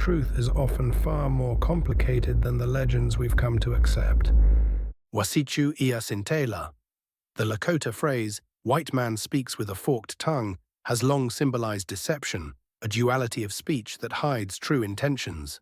truth is often far more complicated than the legends we've come to accept. Wasichu ia sintehla. The Lakota phrase, "white man speaks with a forked tongue," has long symbolized deception, a duality of speech that hides true intentions.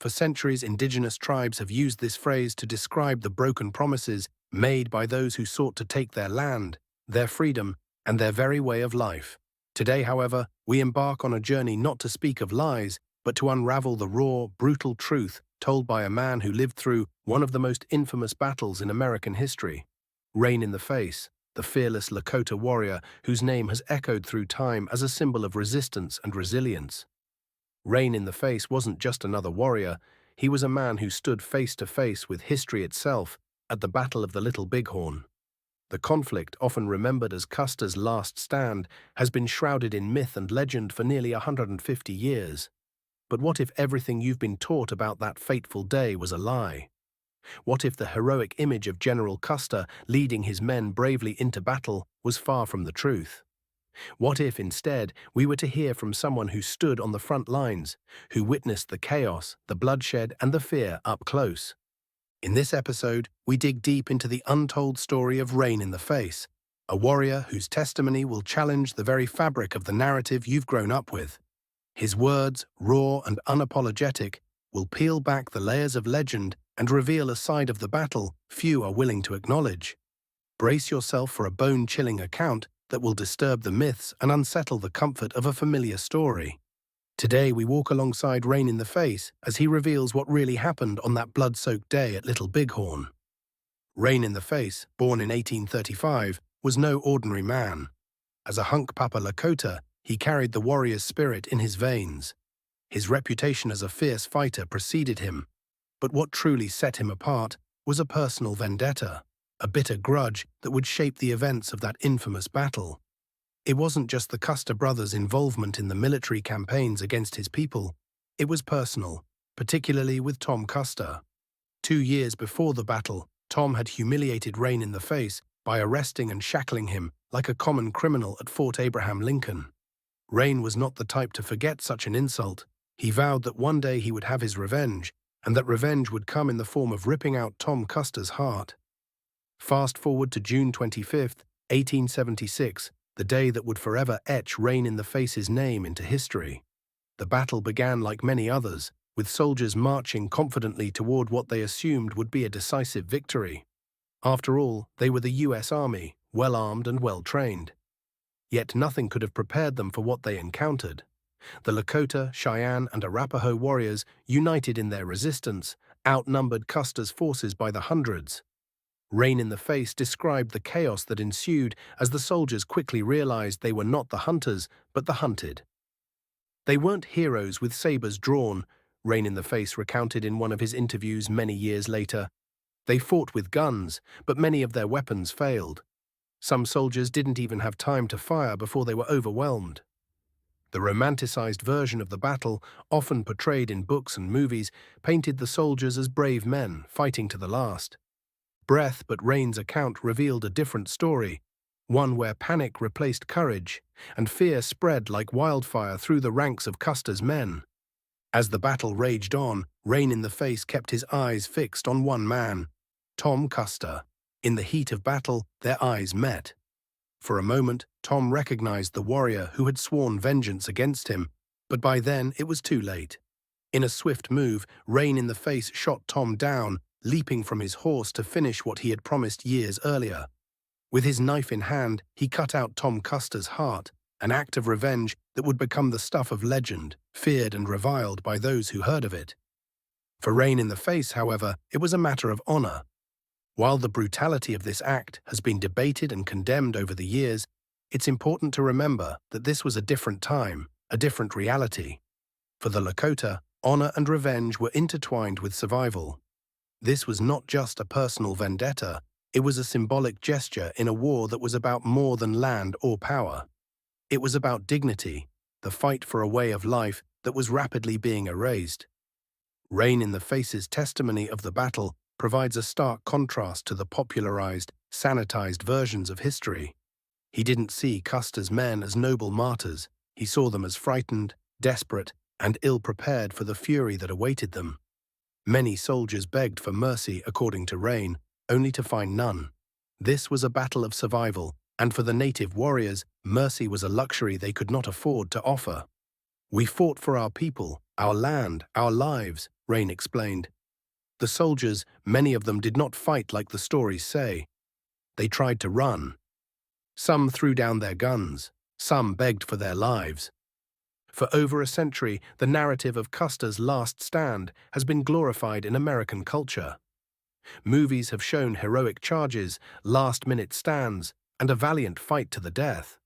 For centuries, indigenous tribes have used this phrase to describe the broken promises made by those who sought to take their land, their freedom, and their very way of life. Today, however, we embark on a journey not to speak of lies, but to unravel the raw, brutal truth told by a man who lived through one of the most infamous battles in American history. Rain in the Face, the fearless Lakota warrior whose name has echoed through time as a symbol of resistance and resilience. Rain in the Face wasn't just another warrior, he was a man who stood face to face with history itself at the Battle of the Little Bighorn. The conflict, often remembered as Custer's last stand, has been shrouded in myth and legend for nearly 150 years. But what if everything you've been taught about that fateful day was a lie? What if the heroic image of General Custer leading his men bravely into battle was far from the truth? What if, instead, we were to hear from someone who stood on the front lines, who witnessed the chaos, the bloodshed, and the fear up close? In this episode, we dig deep into the untold story of Rain in the Face, a warrior whose testimony will challenge the very fabric of the narrative you've grown up with. His words, raw and unapologetic, will peel back the layers of legend and reveal a side of the battle few are willing to acknowledge. Brace yourself for a bone-chilling account that will disturb the myths and unsettle the comfort of a familiar story. Today we walk alongside Rain in the Face as he reveals what really happened on that blood-soaked day at Little Bighorn. Rain in the Face, born in 1835, was no ordinary man. As a Hunkpapa Lakota, he carried the warrior's spirit in his veins. His reputation as a fierce fighter preceded him, but what truly set him apart was a personal vendetta, a bitter grudge that would shape the events of that infamous battle. It wasn't just the Custer brothers' involvement in the military campaigns against his people, it was personal, particularly with Tom Custer. 2 years before the battle, Tom had humiliated Rain in the Face by arresting and shackling him like a common criminal at Fort Abraham Lincoln. Rain was not the type to forget such an insult. He vowed that one day he would have his revenge, and that revenge would come in the form of ripping out Tom Custer's heart. Fast forward to June 25, 1876, the day that would forever etch Rain in the Face's name into history. The battle began like many others, with soldiers marching confidently toward what they assumed would be a decisive victory. After all, they were the U.S. Army, well-armed and well-trained. Yet nothing could have prepared them for what they encountered. The Lakota, Cheyenne, and Arapaho warriors, united in their resistance, outnumbered Custer's forces by the hundreds. Rain in the Face described the chaos that ensued as the soldiers quickly realized they were not the hunters, but the hunted. They weren't heroes with sabers drawn, Rain in the Face recounted in one of his interviews many years later. They fought with guns, but many of their weapons failed. Some soldiers didn't even have time to fire before they were overwhelmed. The romanticized version of the battle, often portrayed in books and movies, painted the soldiers as brave men fighting to the last. But Rain's account revealed a different story, one where panic replaced courage, and fear spread like wildfire through the ranks of Custer's men. As the battle raged on, Rain in the Face kept his eyes fixed on one man, Tom Custer. In the heat of battle, their eyes met. For a moment, Tom recognized the warrior who had sworn vengeance against him, but by then it was too late. In a swift move, Rain in the Face shot Tom down, leaping from his horse to finish what he had promised years earlier. With his knife in hand, he cut out Tom Custer's heart, an act of revenge that would become the stuff of legend, feared and reviled by those who heard of it. For Rain in the Face, however, it was a matter of honor. While the brutality of this act has been debated and condemned over the years, it's important to remember that this was a different time, a different reality. For the Lakota, honor and revenge were intertwined with survival. This was not just a personal vendetta, it was a symbolic gesture in a war that was about more than land or power. It was about dignity, the fight for a way of life that was rapidly being erased. Rain in the Face's testimony of the battle provides a stark contrast to the popularized, sanitized versions of history. He didn't see Custer's men as noble martyrs, he saw them as frightened, desperate, and ill-prepared for the fury that awaited them. Many soldiers begged for mercy, according to Rain, only to find none. This was a battle of survival, and for the native warriors, mercy was a luxury they could not afford to offer. "We fought for our people, our land, our lives," Rain explained. The soldiers, many of them, did not fight like the stories say. They tried to run. Some threw down their guns. Some begged for their lives. For over a century, the narrative of Custer's last stand has been glorified in American culture. Movies have shown heroic charges, last-minute stands, and a valiant fight to the death.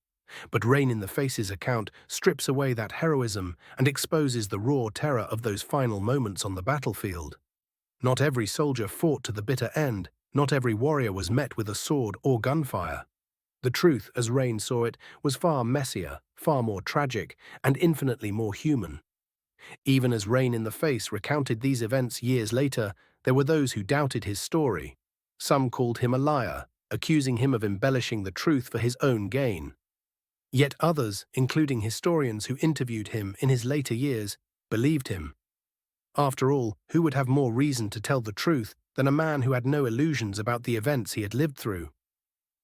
But Rain in the Face's account strips away that heroism and exposes the raw terror of those final moments on the battlefield. Not every soldier fought to the bitter end. Not every warrior was met with a sword or gunfire. The truth, as Rain saw it, was far messier, far more tragic, and infinitely more human. Even as Rain in the Face recounted these events years later, there were those who doubted his story. Some called him a liar, accusing him of embellishing the truth for his own gain. Yet others, including historians who interviewed him in his later years, believed him. After all, who would have more reason to tell the truth than a man who had no illusions about the events he had lived through?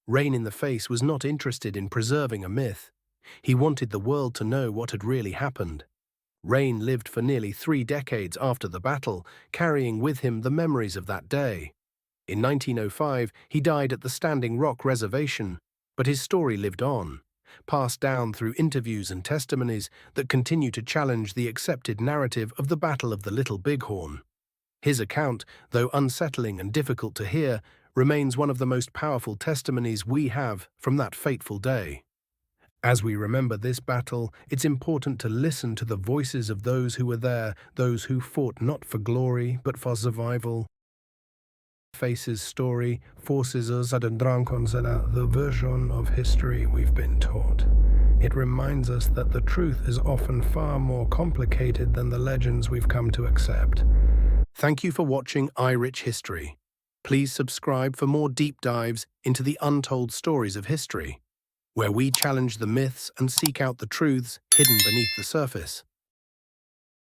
Rain in the Face was not interested in preserving a myth. He wanted the world to know what had really happened. Rain lived for nearly 3 decades after the battle, carrying with him the memories of that day. In 1905, he died at the Standing Rock Reservation, but his story lived on, passed down through interviews and testimonies that continue to challenge the accepted narrative of the Battle of the Little Bighorn. His account, though unsettling and difficult to hear, remains one of the most powerful testimonies we have from that fateful day. As we remember this battle, it's important to listen to the voices of those who were there, those who fought not for glory, but for survival. Face's story forces us to consider the version of history we've been taught. It reminds us that the truth is often far more complicated than the legends we've come to accept. Thank you for watching EyeRich History. Please subscribe for more deep dives into the untold stories of history, where we challenge the myths and seek out the truths hidden beneath the surface.